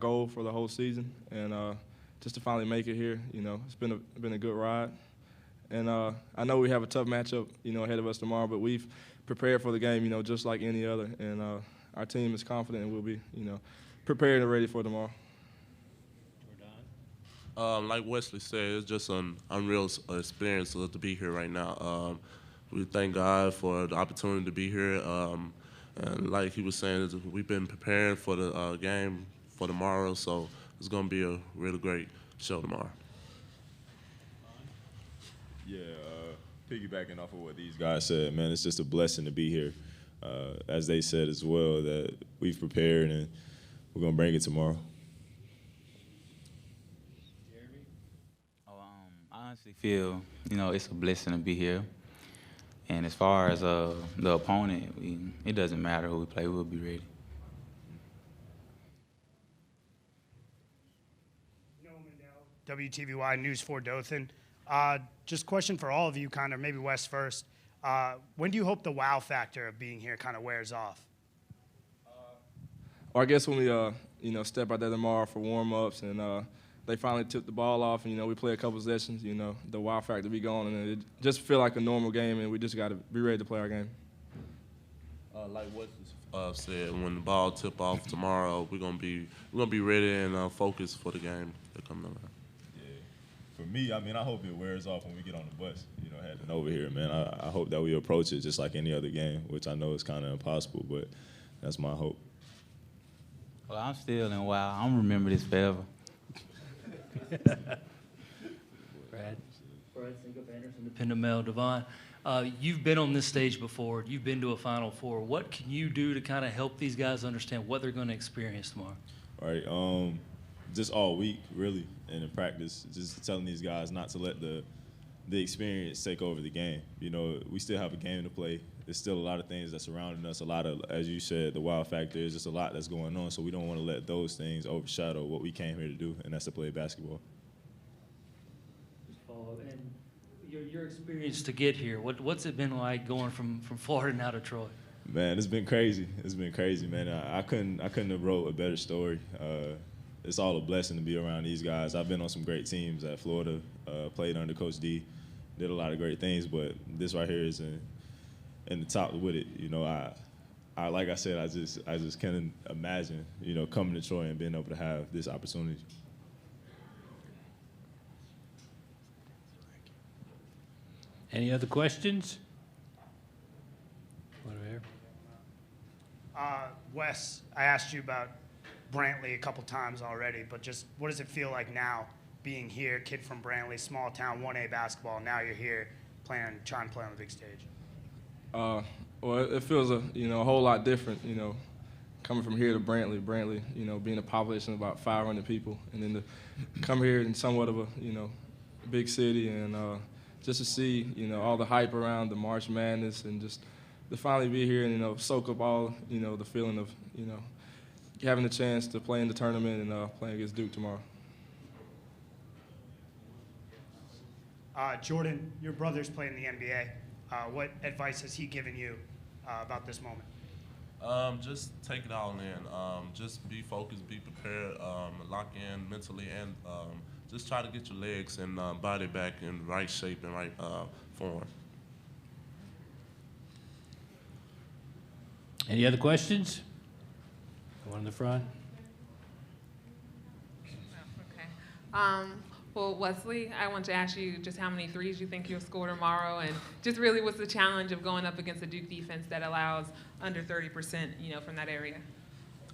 goal for the whole season, and just to finally make it here, it's been a good ride. And I know we have a tough matchup, ahead of us tomorrow, but we've prepared for the game, just like any other. And our team is confident and we'll be, prepared and ready for tomorrow. Like Wesley said, it's just an unreal experience to be here right now. We thank God for the opportunity to be here. And like he was saying, we've been preparing for the game for tomorrow, so it's going to be a really great show tomorrow. Yeah, piggybacking off of what these guys said, man, it's just a blessing to be here. As they said as well, that we've prepared and we're going to bring it tomorrow. I honestly feel, it's a blessing to be here. And as far as the opponent, it doesn't matter who we play, we'll be ready. WTVY News 4 Dothan. Just question for all of you, kind of maybe Wes first. When do you hope the wow factor of being here kind of wears off? Or I guess when we, step out there tomorrow for warm-ups and they finally tip the ball off and, we play a couple sessions, the wow factor be gone and it just feel like a normal game and we just got to be ready to play our game. Like Wesley said, when the ball tip off tomorrow, we're gonna be ready and focused for the game that coming up. For me, I hope it wears off when we get on the bus, heading over here, man. I hope that we approach it just like any other game, which I know is kind of impossible, but that's my hope. Well, I'm still in wow. I'm gonna remember this forever. Brad Sinkup Anderson, Independent Mail. Devon, you've been on this stage before. You've been to a Final Four. What can you do to kind of help these guys understand what they're going to experience tomorrow? All right, just all week, really, and in practice, just telling these guys not to let the experience take over the game. We still have a game to play. There's still a lot of things that's surrounding us, a lot of, as you said, the wow factor. There's just a lot that's going on, so we don't want to let those things overshadow what we came here to do, and that's to play basketball. Just follow up. And your experience to get here, what's it been like going from Florida now to Troy? Man, it's been crazy. It's been crazy, man. I couldn't have wrote a better story. It's all a blessing to be around these guys. I've been on some great teams at Florida, played under Coach D, did a lot of great things, but this right here is in the top with it. I like I said, I just can't imagine, coming to Troy and being able to have this opportunity. Any other questions? Over here. Wes, I asked you about Brantley a couple times already, but just what does it feel like now being here, kid from Brantley, small town, 1A basketball, now you're here trying to play on the big stage? Well, it feels a whole lot different, coming from here to Brantley. Brantley, being a population of about 500 people, and then to come here in somewhat of a, big city, and just to see, all the hype around the March Madness, and just to finally be here and soak up all, the feeling of, having the chance to play in the tournament and playing against Duke tomorrow. Jordan, your brother's playing in the NBA. What advice has he given you about this moment? Just take it all in. Just be focused, be prepared, lock in mentally, and just try to get your legs and body back in right shape and right form. Any other questions? One in the front. Okay. Well, Wesley, I want to ask you just how many threes you think you'll score tomorrow, and just really what's the challenge of going up against a Duke defense that allows under 30%, from that area?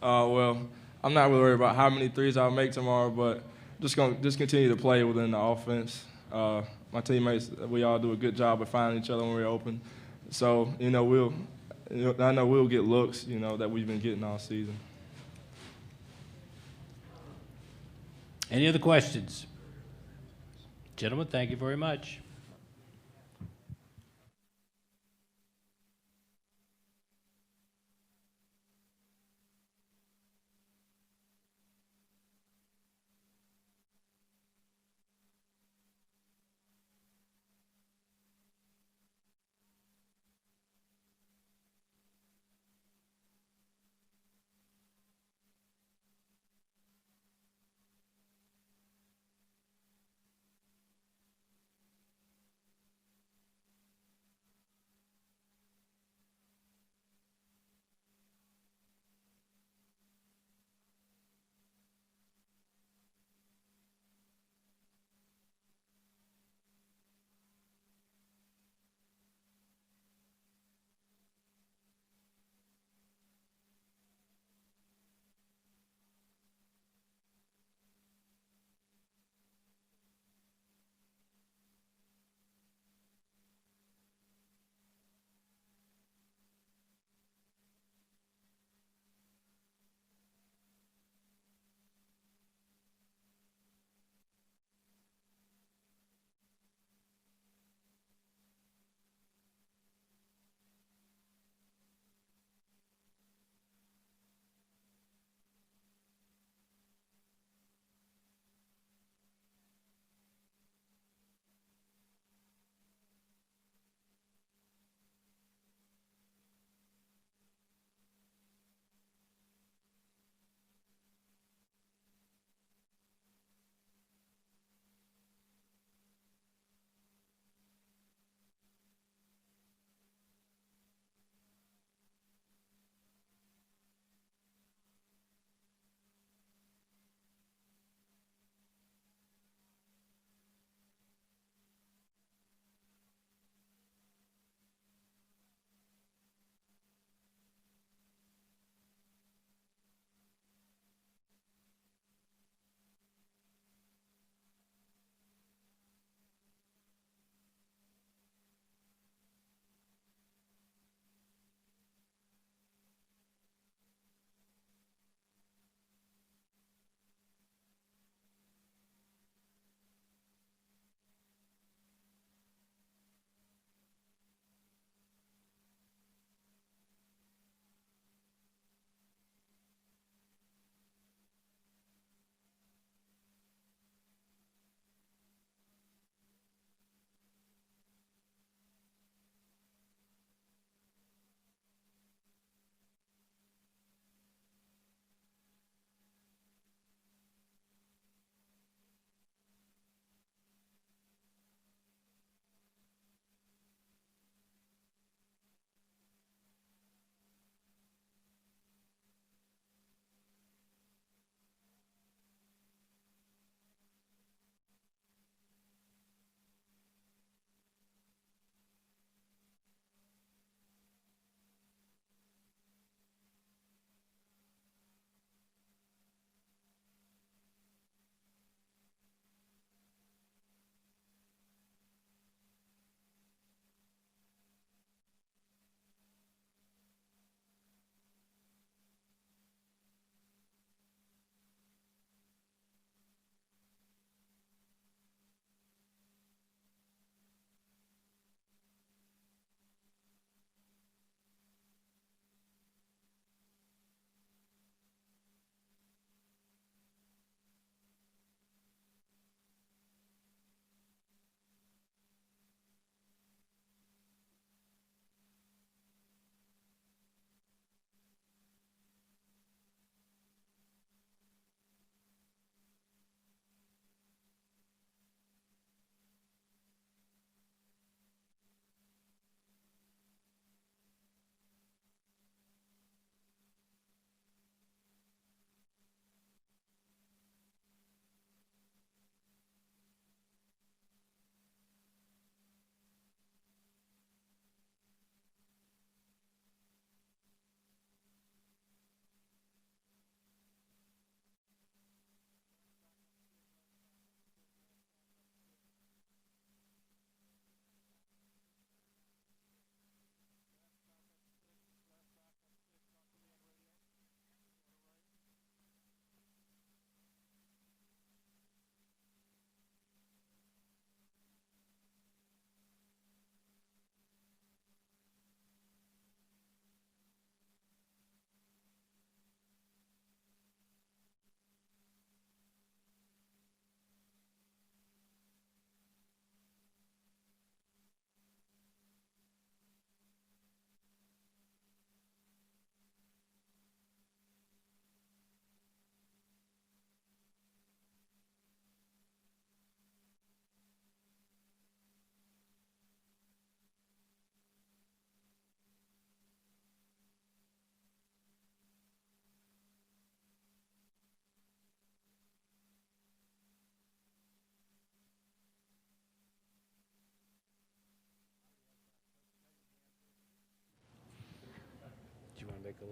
Well, I'm not really worried about how many threes I'll make tomorrow, but just continue to play within the offense. My teammates, we all do a good job of finding each other when we're open. So, I know we'll get looks, that we've been getting all season. Any other questions? Gentlemen, thank you very much.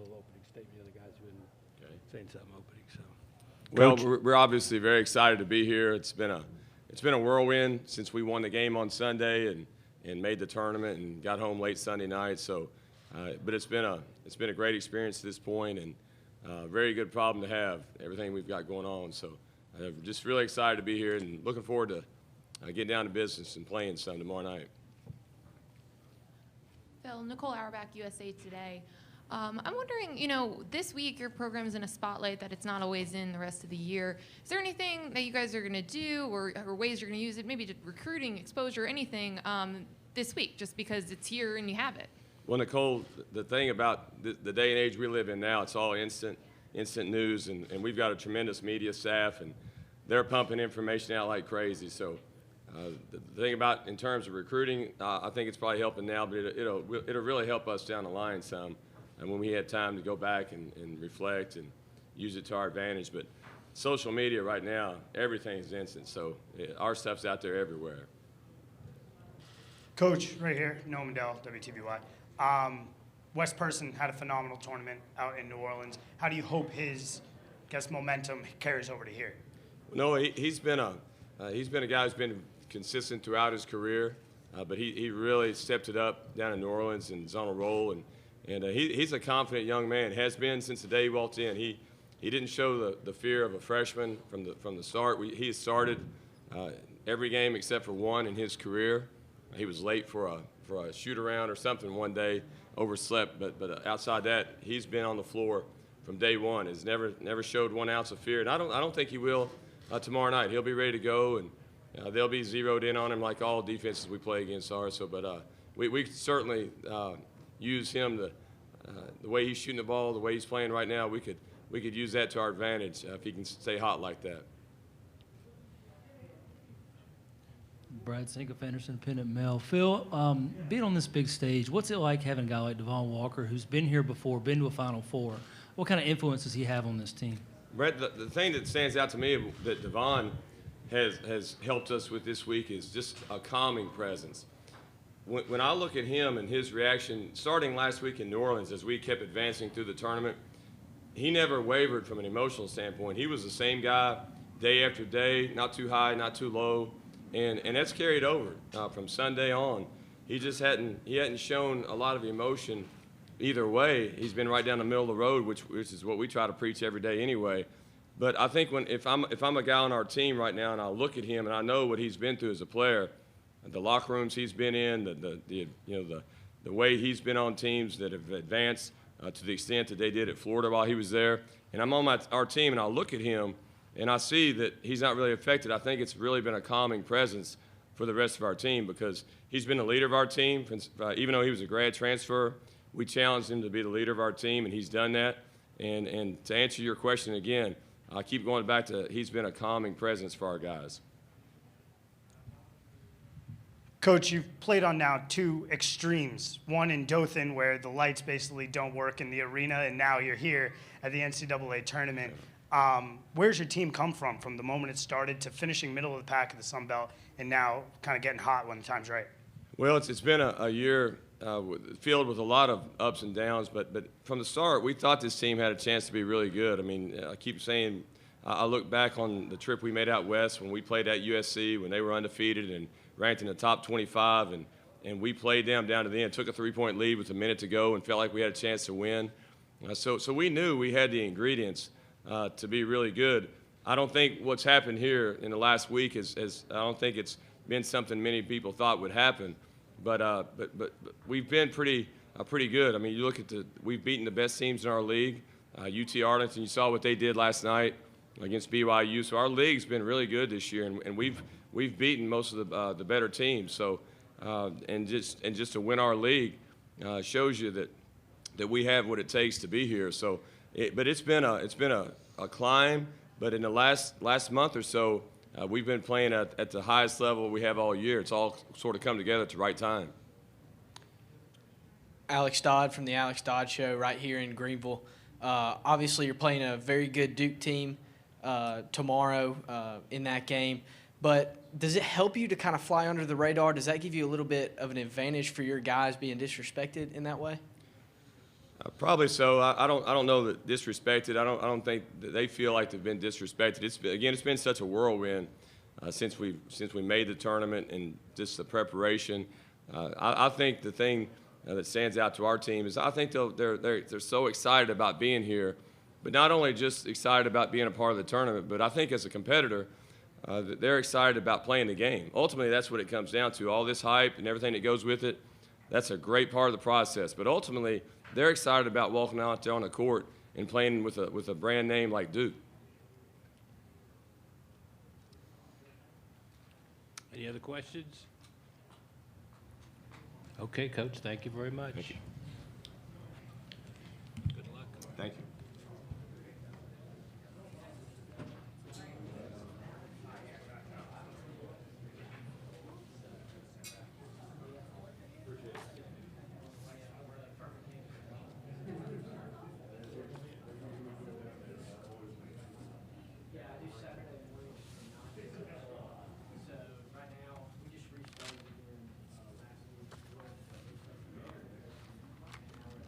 little opening statement. The other guys have been saying something opening. So, Well, we're obviously very excited to be here. It's been a whirlwind since we won the game on Sunday and made the tournament and got home late Sunday night. So, but it's been a great experience to this point, and very good problem to have. Everything we've got going on. So, just really excited to be here and looking forward to getting down to business and playing some tomorrow night. Phil, Nicole Auerbach, USA Today. I'm wondering, this week your program's in a spotlight that it's not always in the rest of the year. Is there anything that you guys are going to do or ways you're going to use it, maybe just recruiting, exposure, anything this week, just because it's here and you have it? Well, Nicole, the thing about the day and age we live in now, it's all instant news, and we've got a tremendous media staff, and they're pumping information out like crazy. So the thing about in terms of recruiting, I think it's probably helping now, but it'll really help us down the line some, and when we had time to go back and reflect and use it to our advantage. But social media right now, everything's instant, so our stuff's out there everywhere. Coach, right here, Noah Mandel, WTBY. Wes Person had a phenomenal tournament out in New Orleans. How do you hope his, momentum carries over to here? No, he's been a guy who's been consistent throughout his career, but he really stepped it up down in New Orleans and is on a roll, and he's a confident young man. Has been since the day he walked in. He didn't show the fear of a freshman from the start. He has started every game except for one in his career. He was late for a shoot around or something one day, overslept, but outside that, he's been on the floor from day one. Has never showed 1 ounce of fear, and I don't think he will tomorrow night. He'll be ready to go, and they'll be zeroed in on him like all defenses we play against are. So, but we certainly use him the way he's shooting the ball, the way he's playing right now. We could use that to our advantage if he can stay hot like that. Brad Sinkoff, Anderson, Independent Mail. Phil, being on this big stage, what's it like having a guy like Devon Walker who's been here before, been to a Final Four? What kind of influence does he have on this team? Brett, the thing that stands out to me that Devon has helped us with this week is just a calming presence. When I look at him and his reaction, starting last week in New Orleans as we kept advancing through the tournament, he never wavered from an emotional standpoint. He was the same guy day after day, not too high, not too low. And that's carried over from Sunday on. He hadn't shown a lot of emotion either way. He's been right down the middle of the road, which is what we try to preach every day anyway. But I think if I'm a guy on our team right now and I look at him and I know what he's been through as a player, the locker rooms he's been in, the way he's been on teams that have advanced to the extent that they did at Florida while he was there, and I'm on our team and I look at him and I see that he's not really affected. I think it's really been a calming presence for the rest of our team because he's been the leader of our team. Even though he was a grad transfer, we challenged him to be the leader of our team, and he's done that. And to answer your question again, I keep going back to he's been a calming presence for our guys. Coach, you've played on now two extremes, one in Dothan where the lights basically don't work in the arena, and now you're here at the NCAA tournament. Where's your team come from the moment it started to finishing middle of the pack of the Sun Belt and now kind of getting hot when the time's right? Well, it's been a year filled with a lot of ups and downs, but from the start, we thought this team had a chance to be really good. I mean, I keep saying, I look back on the trip we made out west when we played at USC when they were undefeated and ranked in the top 25, and we played them down to the end, took a 3-point lead with a minute to go and felt like we had a chance to win. So we knew we had the ingredients to be really good. I don't think what's happened here in the last week I don't think it's been something many people thought would happen, but we've been pretty good. I mean, you look at we've beaten the best teams in our league. UT Arlington, you saw what they did last night against BYU. So our league's been really good this year, and we've beaten most of the better teams. So and just to win our league shows you that we have what it takes to be here. So. But it's been a climb. But in the last month or so, we've been playing at the highest level we have all year. It's all sort of come together at the right time. Alex Dodd from the Alex Dodd Show right here in Greenville. Obviously, you're playing a very good Duke team tomorrow in that game. But does it help you to kind of fly under the radar? Does that give you a little bit of an advantage for your guys being disrespected in that way? Probably so. I don't know that disrespected. I don't think that they feel like they've been disrespected. It's been such a whirlwind since we made the tournament and just the preparation. I think the thing that stands out to our team is I think they're so excited about being here, but not only just excited about being a part of the tournament, but I think as a competitor, they're excited about playing the game. Ultimately, that's what it comes down to. All this hype and everything that goes with it, that's a great part of the process. But ultimately, they're excited about walking out there on the court and playing with a brand name like Duke. Any other questions? Okay, Coach, thank you very much. Thank you.